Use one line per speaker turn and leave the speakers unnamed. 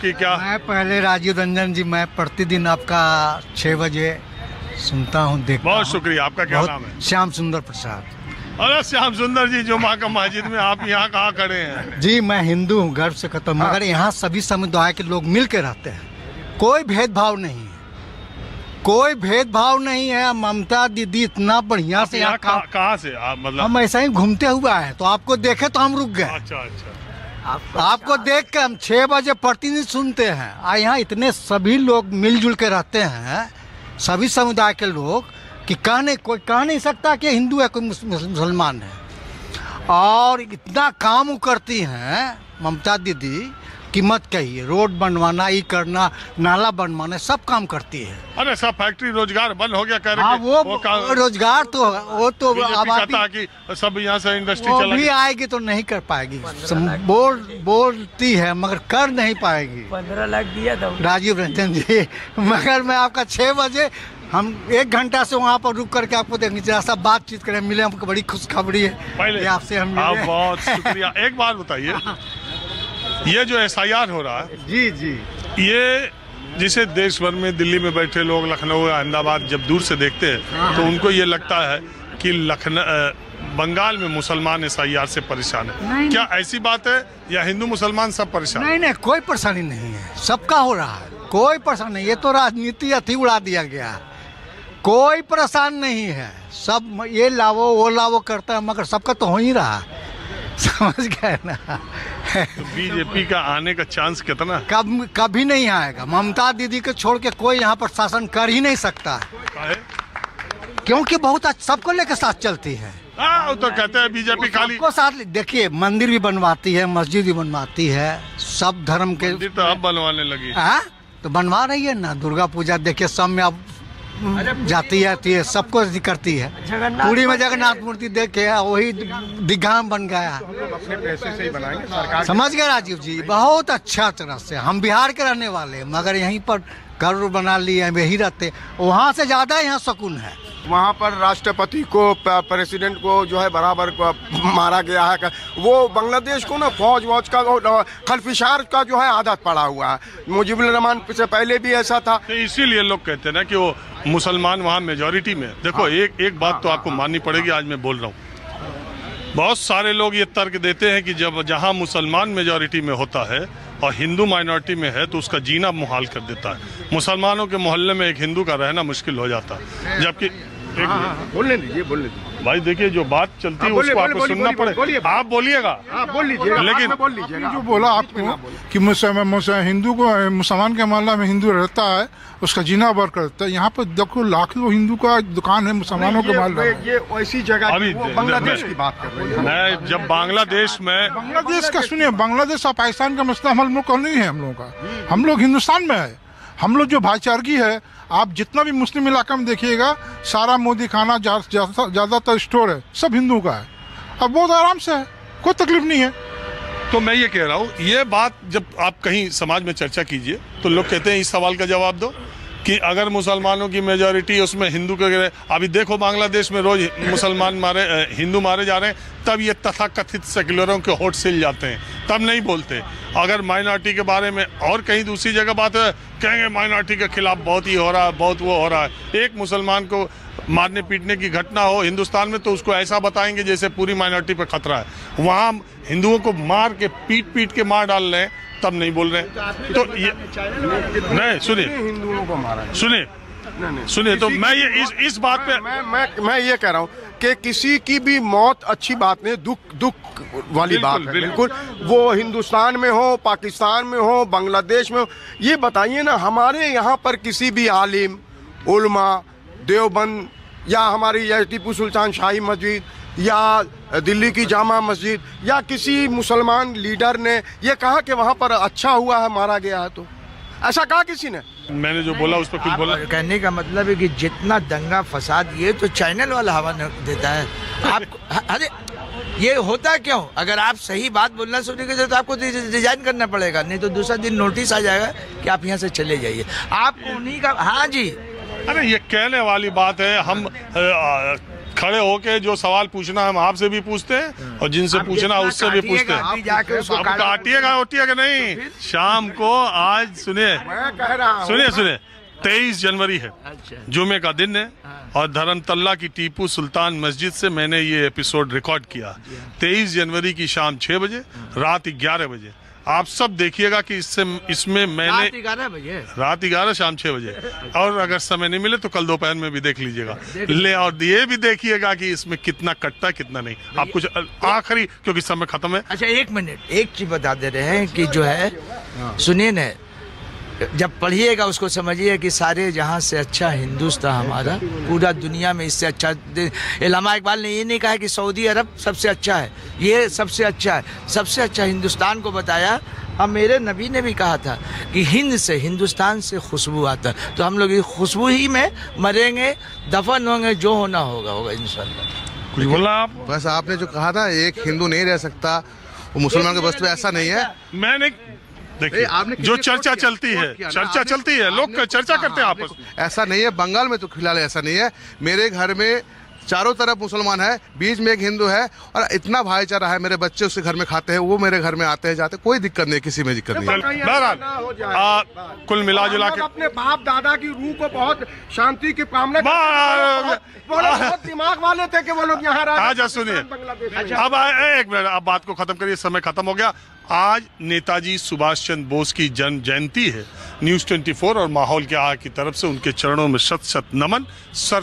आपकी क्या?
मैं पहले राजीव रंजन जी, मैं प्रतिदिन आपका 6 बजे सुनता हूँ, देखता
बहुत
हूँ।
शुक्रिया। आपका क्या नाम है?
श्याम सुंदर प्रसाद।
अरे श्याम सुंदर जी, जुम्मा का मस्जिद में आप यहाँ कहाँ खड़े हैं?
जी मैं हिंदू हूँ, गर्व से कहता हूँ, मगर यहाँ सभी समुदाय के लोग मिल के रहते हैं, कोई भेदभाव नहीं है, कोई भेदभाव नहीं है। ममता दीदी इतना बढ़िया से यहाँ
कहाँ से आप? मतलब
हम ऐसा ही घूमते हुए आए तो आपको देखे तो हम रुक गए।
अच्छा अच्छा।
आपको देख के हम 6 बजे प्रतिदिन सुनते हैं। यहाँ इतने सभी लोग मिलजुल के रहते हैं, सभी समुदाय के लोग, कि कोई कह नहीं सकता कि हिंदू है कोई मुसलमान है। और इतना काम करती हैं ममता दीदी कि मत कहिए। रोड बनवाना, ये करना, नाला बनवाना, सब काम करती है।
अरे सब फैक्ट्री रोजगार बंद हो गया कह रहे
हाँ,
कि
वो रोजगार तो वो तो
कहता है कि सब यहाँ से इंडस्ट्री
वो
चला
भी
गया।
आएगी तो नहीं कर पाएगी। बोलती है मगर कर नहीं पाएगी।
15 लाख दिया था
राजीव रंजन जी, मगर मैं आपका 6 बजे हम 1 घंटा से वहाँ पर रुक करके आपको देखने जरा सा बातचीत करें, मिले, हमको बड़ी खुशखबरी है
पहले
आपसे हम
आप
मिले।
बहुत शुक्रिया। एक बात बताइए, ये जो SIR हो रहा है,
जी जी,
ये जिसे देश भर में, दिल्ली में बैठे लोग, लखनऊ, अहमदाबाद जब दूर से देखते हैं तो उनको ये लगता है कि बंगाल में मुसलमान SIR से परेशान है। क्या ऐसी बात है या हिंदू मुसलमान सब परेशान?
नहीं, कोई परेशानी नहीं है, सबका हो रहा है, कोई परेशानी नहीं। ये तो राजनीति अथी उड़ा दिया गया है, कोई परेशान नहीं है। सब ये लावो वो लावो करता है, मगर सबका तो हो ही रहा है, समझ गए ना।
तो बीजेपी का आने का चांस कितना?
कभी नहीं आएगा। ममता दीदी को छोड़ के कोई यहाँ पर शासन कर ही नहीं सकता है, क्योंकि बहुत सबको लेकर साथ चलती है।
हाँ, तो कहते हैं बीजेपी खाली
सबको साथ। देखिए मंदिर भी बनवाती है, मस्जिद भी बनवाती है, सब धर्म के।
मंदिर तो अब बनवाने लगी।
हाँ तो बनवा रही है ना। दुर्गा पूजा देखिए सब में अब जाती है, सबको करती है। पूरी में जगन्नाथ मूर्ति देखे, वही दीघा में बन गया।
अपने पैसे से ही बनाएंगे सरकार।
समझ गए राजीव जी, बहुत अच्छा तरह से। हम बिहार के रहने वाले हैं, मगर यहीं पर घर बना लिए, यही रहते, वहाँ से ज्यादा यहाँ सुकून है।
वहाँ पर राष्ट्रपति को, प्रेसिडेंट को जो है बराबर को मारा गया है। वो बांग्लादेश को ना फौज का खलफिशार का जो है आदत पड़ा हुआ है। मुजीबुर रहमान से पहले भी ऐसा था।
तो इसीलिए लोग कहते हैं ना कि वो मुसलमान वहाँ मेजॉरिटी में। देखो एक बात तो आपको माननी पड़ेगी, आज मैं बोल रहा हूँ। बहुत सारे लोग ये तर्क देते हैं कि जब जहाँ मुसलमान मेजॉरिटी में होता है और हिंदू माइनॉरिटी में है तो उसका जीना मुहाल कर देता है। मुसलमानों के मोहल्ले में एक हिंदू का रहना मुश्किल हो जाता है, जबकि
बोलने दीजिए
भाई देखिए जो बात चलती है उसको आपको सुनना पड़ेगा। आप बोलिएगा,
बोल लीजिएगा,
लेकिन
बोल लीजिएगा।
जो बोला आपको कि हिंदू को, मुसलमान के मोहल्ला में हिंदू रहता है, उसका जीना बर करता है। यहाँ पर देखो लाखों हिंदू का दुकान है मुसलमानों के मोहल्ला में।
ये ऐसी जगह
अभी
बांग्लादेश की बात कर रहे हैं।
मैं जब बांग्लादेश
का सुनिए, बांग्लादेश और पाकिस्तान का मसला हम लोग का नहीं है। हम लोग का, हम लोग हिंदुस्तान में है। हम लोग जो भाईचारगी है, आप जितना भी मुस्लिम इलाका में देखिएगा, सारा मोदी खाना ज़्यादातर स्टोर है, सब हिंदू का है। अब बहुत आराम से है, कोई तकलीफ नहीं है।
तो मैं ये कह रहा हूँ, ये बात जब आप कहीं समाज में चर्चा कीजिए तो लोग कहते हैं इस सवाल का जवाब दो कि अगर मुसलमानों की मेजॉरिटी उसमें हिंदू के, अभी देखो बांग्लादेश में रोज हिंदू मारे जा रहे हैं, तब ये तथाकथित सेक्युलरों के होठ सिल जाते हैं, तब नहीं बोलते। अगर माइनॉरिटी के बारे में और कहीं दूसरी जगह बात है, कहेंगे माइनॉरिटी के खिलाफ बहुत ही हो रहा है, बहुत वो हो रहा है। एक मुसलमान को मारने पीटने की घटना हो हिंदुस्तान में तो उसको ऐसा बताएंगे जैसे पूरी माइनॉरिटी पर खतरा है। वहाँ हिंदुओं को मार के पीट के मार डाल रहे हैं, तब नहीं बोल रहे हैं। तो ये नहीं, सुनिए तो मैं ये इस बात पे
मैं ये कह रहा हूँ कि किसी की भी मौत अच्छी बात नहीं, दुख वाली बात है। बिल्कुल, वो हिंदुस्तान में हो, पाकिस्तान में हो, बांग्लादेश में हो। ये बताइए ना, हमारे यहाँ पर किसी भी आलिम, उलमा, देवबंद या हमारी टीपू सुल्तान शाही मस्जिद या दिल्ली की जामा मस्जिद या किसी मुसलमान लीडर ने ये कहा कि वहाँ पर अच्छा हुआ है, मारा गया है? तो ऐसा कहा किसी ने?
मैंने जो बोला उस पर कुछ बोला।
कहने का मतलब है कि जितना दंगा फसाद ये तो चैनल वाला हवा देता है आपको। अरे ये होता क्यों? अगर आप सही बात बोलना सुनेंगे तो आपको डिजाइन करना पड़ेगा, नहीं तो दूसरा दिन नोटिस आ जाएगा कि आप यहाँ से चले जाइए। आप उन्हीं का, हाँ जी,
अरे ये कहने वाली बात है। हम खड़े होके जो सवाल पूछना है हम आपसे भी पूछते हैं और जिनसे
आप
पूछना
जितना
उससे भी पूछते
काटिएगा,
हैं।
आप भी जाके उसको
अब काटिएगा ओटिएगा नहीं, शाम को आज सुनिए
मैं कह रहा हूँ
सुनिए 23 जनवरी है,
अच्छा।
जुमे का दिन है और धर्मतल्ला की टीपू सुल्तान मस्जिद से मैंने ये एपिसोड रिकॉर्ड किया। 23 जनवरी की शाम 6 बजे, रात 11 बजे आप सब देखिएगा कि इसमें मैंने
11 बजे
रात 11 शाम 6 बजे, और अगर समय नहीं मिले तो कल दोपहर में भी देख लीजिएगा। ले और ये भी देखिएगा कि इसमें कितना कटता है कितना नहीं। आप कुछ आखिरी, क्योंकि समय खत्म है।
अच्छा 1 मिनट, एक चीज बता दे रहे हैं कि जो है सुनिए न, जब पढ़िएगा उसको समझिए कि सारे जहां से अच्छा हिंदुस्तान हमारा, पूरा दुनिया में इससे अच्छा। इल्लामा इकबाल ने ये नहीं कहा कि सऊदी अरब सबसे अच्छा है, ये सबसे अच्छा है, सबसे अच्छा हिंदुस्तान को बताया। अब मेरे नबी ने भी कहा था कि हिंद से, हिंदुस्तान से खुशबू आता है, तो हम लोग इस खुशबू ही में मरेंगे, दफन होंगे, जो होना होगा होगा इंशाल्लाह।
कुछ बोलना आप?
बस आपने जो कहा था एक हिंदू नहीं रह सकता, वो मुसलमान के बस में ऐसा नहीं है।
मैंने देखिए
आपने
जो
किसी
चर्चा
कोट किया?
चलती है,
कोट किया ना?
चर्चा
आपने-
चलती है, लोग
आपने-
चर्चा करते हैं
हाँ,
आपस में।
ऐसा नहीं है, बंगाल में तो फिलहाल ऐसा नहीं है। मेरे घर में चारों तरफ मुसलमान है, बीच में एक हिंदू है, और इतना भाईचारा है। मेरे बच्चे उसके घर में खाते हैं, वो मेरे घर में आते हैं जाते हैं, कोई दिक्कत नहीं, किसी में दिक्कत नहीं है।
बहरहाल कुल मिला जुला के
अपने बाप दादा की रूह को बहुत शांति की कामना
बा-
वो लोग बहुत दिमाग वाले थे कि वो लोग यहाँ
आजा सुनिए, अब एक मिनट, अब बात को खत्म करिए, समय खत्म हो गया। आज नेताजी सुभाष चंद्र बोस की जन्म जयंती है। न्यूज़ 24 और माहौल के आग की तरफ से उनके चरणों में शत शत नमन। सर